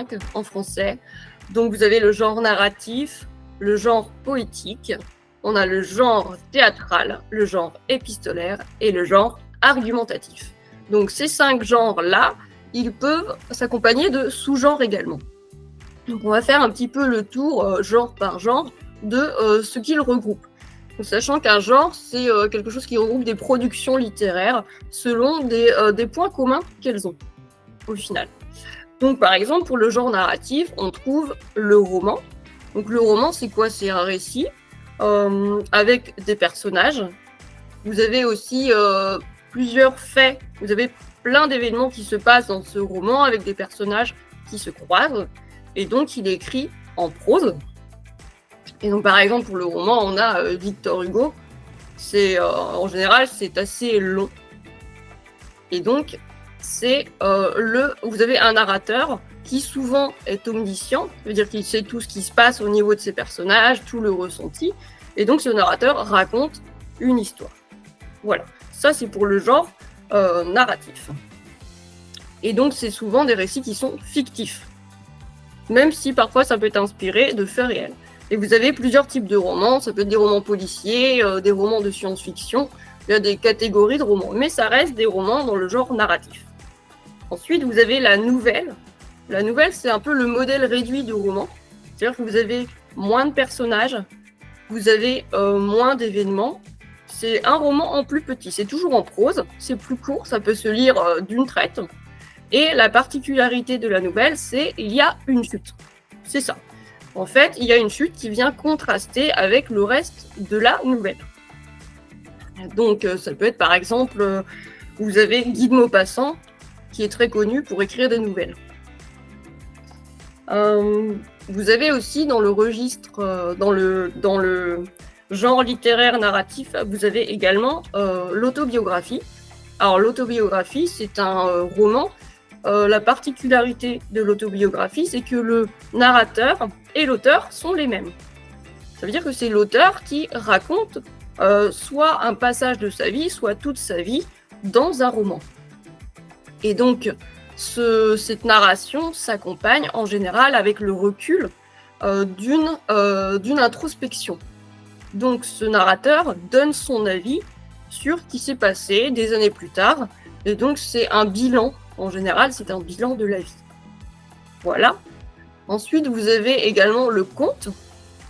5 en français. Donc vous avez le genre narratif, le genre poétique, on a le genre théâtral, le genre épistolaire et le genre argumentatif. Donc ces 5 genres-là, ils peuvent s'accompagner de sous-genres également. Donc on va faire un petit peu le tour, genre par genre, de ce qu'ils regroupent. Donc, sachant qu'un genre, c'est quelque chose qui regroupe des productions littéraires selon des points communs qu'elles ont, au final. Donc par exemple, pour le genre narratif, on trouve le roman. Donc le roman, c'est quoi? C'est un récit avec des personnages. Vous avez aussi plusieurs faits, vous avez plein d'événements qui se passent dans ce roman avec des personnages qui se croisent. Et donc, il est écrit en prose. Et donc, par exemple, pour le roman, on a Victor Hugo. En général, c'est assez long. Et donc, vous avez un narrateur qui souvent est omniscient, ça veut dire qu'il sait tout ce qui se passe au niveau de ses personnages, tout le ressenti. Et donc, ce narrateur raconte une histoire. Voilà, ça c'est pour le genre narratif. Et donc, c'est souvent des récits qui sont fictifs, même si parfois ça peut être inspiré de faits réels. Et vous avez plusieurs types de romans, ça peut être des romans policiers, des romans de science-fiction, il y a des catégories de romans, mais ça reste des romans dans le genre narratif. Ensuite, vous avez la nouvelle. La nouvelle, c'est un peu le modèle réduit du roman, c'est-à-dire que vous avez moins de personnages, vous avez moins d'événements, c'est un roman en plus petit, c'est toujours en prose, c'est plus court, ça peut se lire d'une traite. Et la particularité de la nouvelle, c'est qu'il y a une chute. C'est ça. En fait, il y a une chute qui vient contraster avec le reste de la nouvelle. Donc, ça peut être par exemple, vous avez Guy de Maupassant, qui est très connu pour écrire des nouvelles. Vous avez aussi dans le registre, dans le genre littéraire narratif, vous avez également l'autobiographie. Alors, l'autobiographie, c'est un roman. La particularité de l'autobiographie, c'est que le narrateur et l'auteur sont les mêmes. Ça veut dire que c'est l'auteur qui raconte soit un passage de sa vie, soit toute sa vie dans un roman. Et donc, cette narration s'accompagne en général avec le recul d'une introspection. Donc, ce narrateur donne son avis sur ce qui s'est passé des années plus tard, et donc c'est un bilan. En général, c'est un bilan de la vie. Voilà. Ensuite, vous avez également le conte.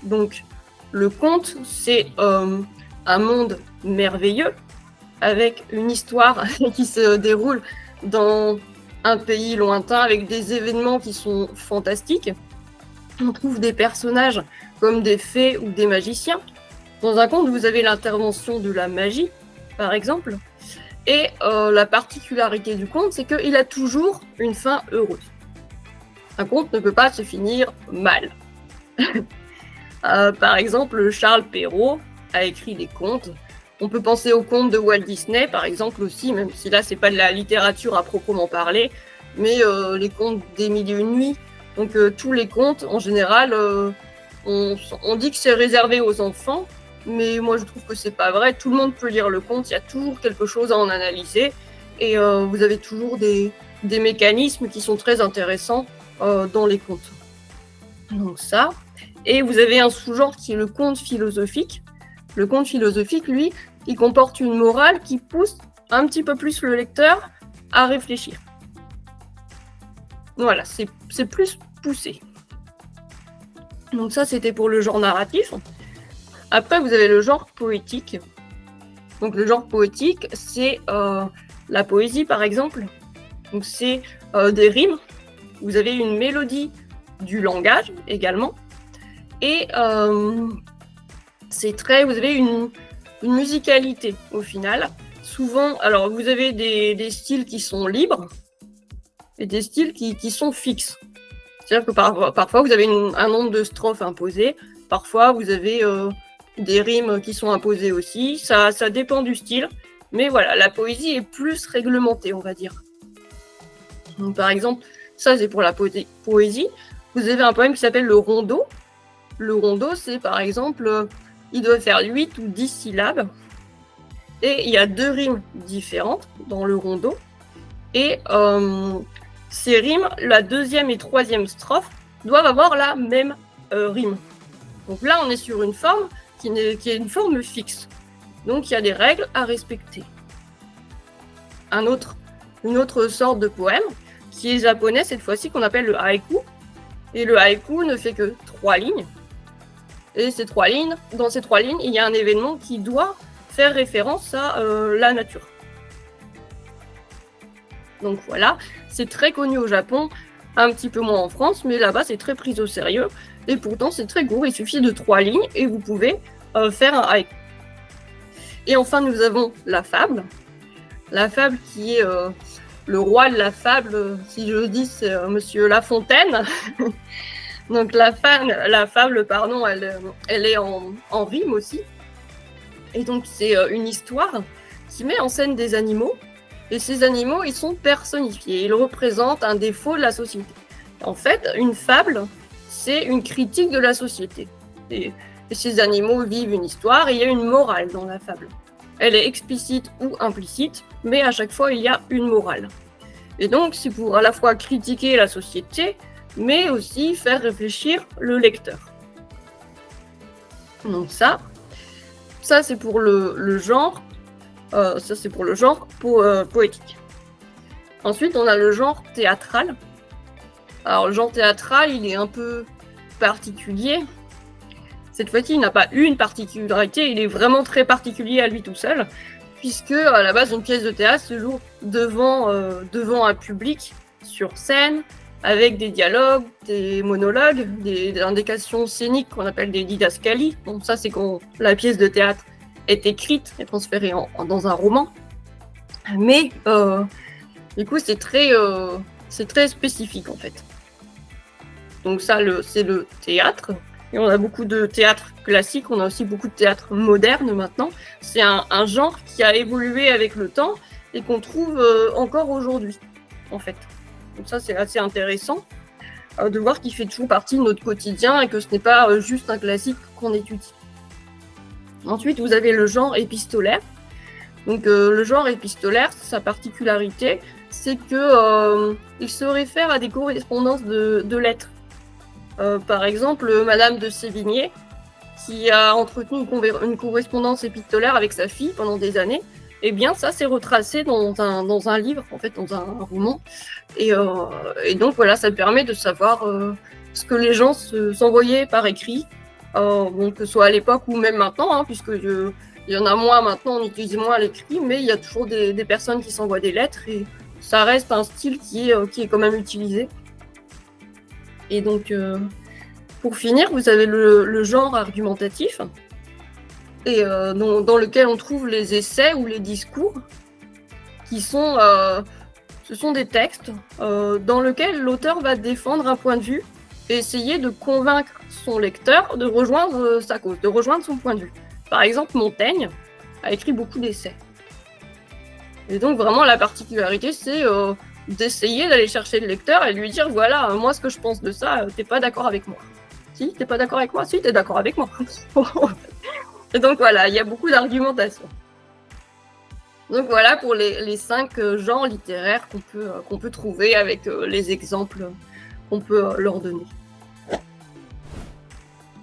Donc, le conte, c'est un monde merveilleux avec une histoire qui se déroule dans un pays lointain avec des événements qui sont fantastiques. On trouve des personnages comme des fées ou des magiciens. Dans un conte, vous avez l'intervention de la magie, par exemple. Et la particularité du conte, c'est qu'il a toujours une fin heureuse. Un conte ne peut pas se finir mal. Par exemple, Charles Perrault a écrit des contes. On peut penser aux contes de Walt Disney, par exemple, aussi, même si là, c'est pas de la littérature à proprement parler, mais les contes des Mille et une nuits. Donc, tous les contes, en général, on dit que c'est réservé aux enfants, mais moi je trouve que c'est pas vrai. Tout le monde peut lire le conte, il y a toujours quelque chose à en analyser, et vous avez toujours des mécanismes qui sont très intéressants dans les contes. Donc ça. Et vous avez un sous-genre qui est le conte philosophique. Le conte philosophique, lui, il comporte une morale qui pousse un petit peu plus le lecteur à réfléchir. Voilà, c'est plus poussé. Donc ça, c'était pour le genre narratif. Après, vous avez le genre poétique. Donc le genre poétique, c'est la poésie, par exemple. Donc c'est des rimes. Vous avez une mélodie du langage également. Et vous avez une musicalité au final. Souvent, alors vous avez des styles qui sont libres et des styles qui sont fixes. C'est-à-dire que parfois vous avez un nombre de strophes imposées. Parfois vous avez des rimes qui sont imposées aussi. Ça dépend du style. Mais voilà, la poésie est plus réglementée, on va dire. Donc, par exemple, ça c'est pour la poésie. Vous avez un poème qui s'appelle le rondeau. Le rondeau, c'est par exemple, il doit faire 8 ou 10 syllabes. Et il y a 2 rimes différentes dans le rondeau. Et ces rimes, la deuxième et troisième strophe, doivent avoir la même rime. Donc là, on est sur une forme qui est une forme fixe. Donc il y a des règles à respecter. Une autre sorte de poème, qui est japonais cette fois-ci, qu'on appelle le haïku. Et le haïku ne fait que 3 lignes. Et dans ces 3 lignes, il y a un événement qui doit faire référence à la nature. Donc voilà, c'est très connu au Japon, un petit peu moins en France, mais là-bas c'est très pris au sérieux. Et pourtant c'est très court, il suffit de 3 lignes et vous pouvez faire un haïku. Et enfin nous avons la fable. La fable qui est le roi de la fable, si je dis, c'est Monsieur La Fontaine. Donc la fable, pardon, elle est en rime aussi. Et donc c'est une histoire qui met en scène des animaux. Et ces animaux, ils sont personnifiés. Ils représentent un défaut de la société. En fait, une fable, c'est une critique de la société. Et ces animaux vivent une histoire et il y a une morale dans la fable. Elle est explicite ou implicite, mais à chaque fois, il y a une morale. Et donc, c'est pour à la fois critiquer la société, mais aussi faire réfléchir le lecteur. Donc ça c'est pour le genre. Ça, c'est pour le genre poétique. Ensuite, on a le genre théâtral. Alors, le genre théâtral, il est un peu particulier. Cette fois-ci, il n'a pas une particularité, il est vraiment très particulier à lui tout seul, puisque, à la base, une pièce de théâtre se joue devant un public, sur scène, avec des dialogues, des monologues, des indications scéniques qu'on appelle des didascalies. Donc ça, c'est quand la pièce de théâtre est écrite et transférée dans un roman. Mais du coup, c'est très spécifique en fait. Donc ça, c'est le théâtre. Et on a beaucoup de théâtre classique, on a aussi beaucoup de théâtre moderne maintenant. C'est un genre qui a évolué avec le temps et qu'on trouve encore aujourd'hui, en fait. Donc ça, c'est assez intéressant de voir qu'il fait toujours partie de notre quotidien et que ce n'est pas juste un classique qu'on étudie. Ensuite, vous avez le genre épistolaire. Donc le genre épistolaire, sa particularité, c'est que il se réfère à des correspondances de lettres. Par exemple, Madame de Sévigné, qui a entretenu une correspondance épistolaire avec sa fille pendant des années, eh bien ça c'est retracé dans un livre, en fait, dans un roman. Et donc voilà, ça permet de savoir ce que les gens s'envoyaient par écrit, bon, que ce soit à l'époque ou même maintenant, hein, puisque il y en a moins maintenant, on utilise moins l'écrit, mais il y a toujours des personnes qui s'envoient des lettres et ça reste un style qui est quand même utilisé. Et donc, pour finir, vous avez le genre argumentatif, et dans lequel on trouve les essais ou les discours, qui sont, ce sont des textes dans lesquels l'auteur va défendre un point de vue et essayer de convaincre son lecteur de rejoindre sa cause, de rejoindre son point de vue. Par exemple, Montaigne a écrit beaucoup d'essais. Et donc vraiment la particularité, c'est d'essayer d'aller chercher le lecteur et lui dire voilà, moi ce que je pense de ça, t'es pas d'accord avec moi. Si, t'es pas d'accord avec moi? Si, t'es d'accord avec moi. Et donc voilà, il y a beaucoup d'argumentation. Donc voilà pour les 5 genres littéraires qu'on peut trouver avec les exemples qu'on peut leur donner.